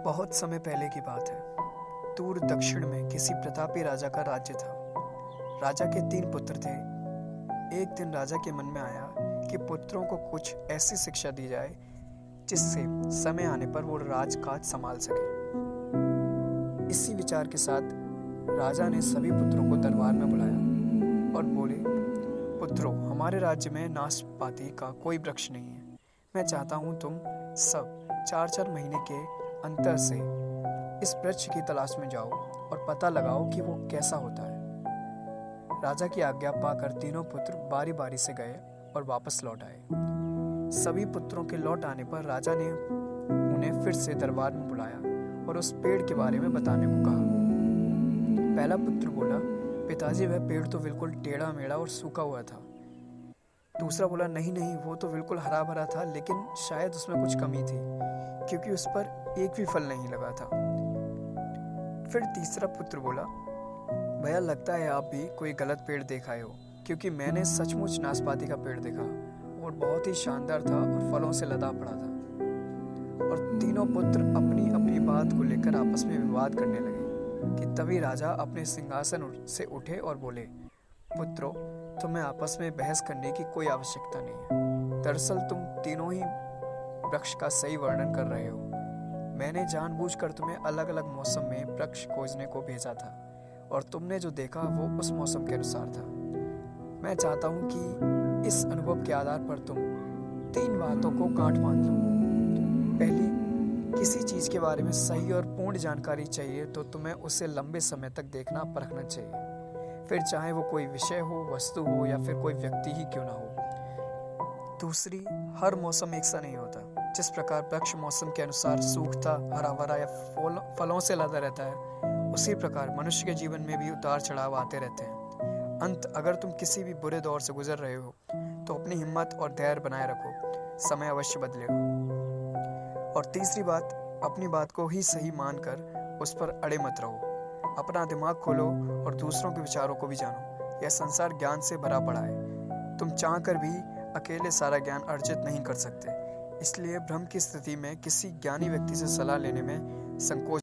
बहुत समय पहले की बात है। दूर दक्षिण में किसी प्रतापी राजा का राज्य था। राजा के 3 पुत्र थे। एक दिन राजा के मन में आया कि पुत्रों को कुछ ऐसी शिक्षा दी जाए जिससे समय आने पर वो राजकाज संभाल सके। इसी विचार के साथ राजा ने सभी पुत्रों को दरबार में बुलाया और बोले, पुत्रों, हमारे राज्य में नाशपाती का कोई वृक्ष नहीं है। मैं चाहता हूँ तुम सब 4-4 महीने के अंतर से इस वृक्ष की तलाश में जाओ और पता लगाओ कि वो कैसा होता है। राजा की आज्ञा पाकर तीनों पुत्र बारी बारी से गए और वापस लौट आए। सभी पुत्रों के लौट आने पर राजा ने उन्हें फिर से दरबार में बुलाया और उस पेड़ के बारे में बताने को कहा। पहला पुत्र बोला, पिताजी, वह पेड़ तो बिल्कुल टेढ़ा मेढ़ा और सूखा हुआ था। दूसरा बोला, नहीं, वो तो बिल्कुल हरा भरा था, लेकिन शायद उसमें कुछ कमी थी क्योंकि उस पर एक भी फल नहीं लगा था। फिर तीसरा पुत्र बोला, भैया, लगता है आप भी कोई गलत पेड़ देख आए हो, क्योंकि मैंने सचमुच नाशपाती का पेड़ देखा और बहुत ही शानदार था और फलों से लदा पड़ा था। और तीनों पुत्र अपनी अपनी बात को लेकर आपस में विवाद करने लगे कि तभी राजा अपने सिंहासन से उठे और बोले, पुत्रों, तुम्हें आपस में बहस करने की कोई आवश्यकता नहीं है। दरअसल तुम तीनों ही वृक्ष का सही वर्णन कर रहे हो। मैंने जानबूझकर तुम्हें अलग अलग मौसम में वृक्ष खोजने को भेजा था और तुमने जो देखा वो उस मौसम के अनुसार था। मैं चाहता हूँ कि इस अनुभव के आधार पर तुम 3 बातों को गांठ बांध लो। पहली, किसी चीज़ के बारे में सही और पूर्ण जानकारी चाहिए तो तुम्हें उसे लंबे समय तक देखना परखना चाहिए, फिर चाहे वो कोई विषय हो, वस्तु हो या फिर कोई व्यक्ति ही क्यों ना हो। दूसरी, हर मौसम एक सा नहीं होता। जिस प्रकार वृक्ष मौसम के अनुसार सूखता, हरा भरा या फलों से लदा रहता है, उसी प्रकार मनुष्य के जीवन में भी उतार चढ़ाव आते रहते हैं। अगर तुम किसी भी बुरे दौर से गुजर रहे हो तो अपनी हिम्मत और धैर्य बनाए रखो, समय अवश्य बदलेगा। और तीसरी बात, अपनी बात को ही सही मानकर उस पर अड़े मत रहो। अपना दिमाग खोलो और दूसरों के विचारों को भी जानो। यह संसार ज्ञान से भरा पड़ा है। तुम चाहकर भी अकेले सारा ज्ञान अर्जित नहीं कर सकते। इसलिए भ्रम की स्थिति में किसी ज्ञानी व्यक्ति से सलाह लेने में संकोच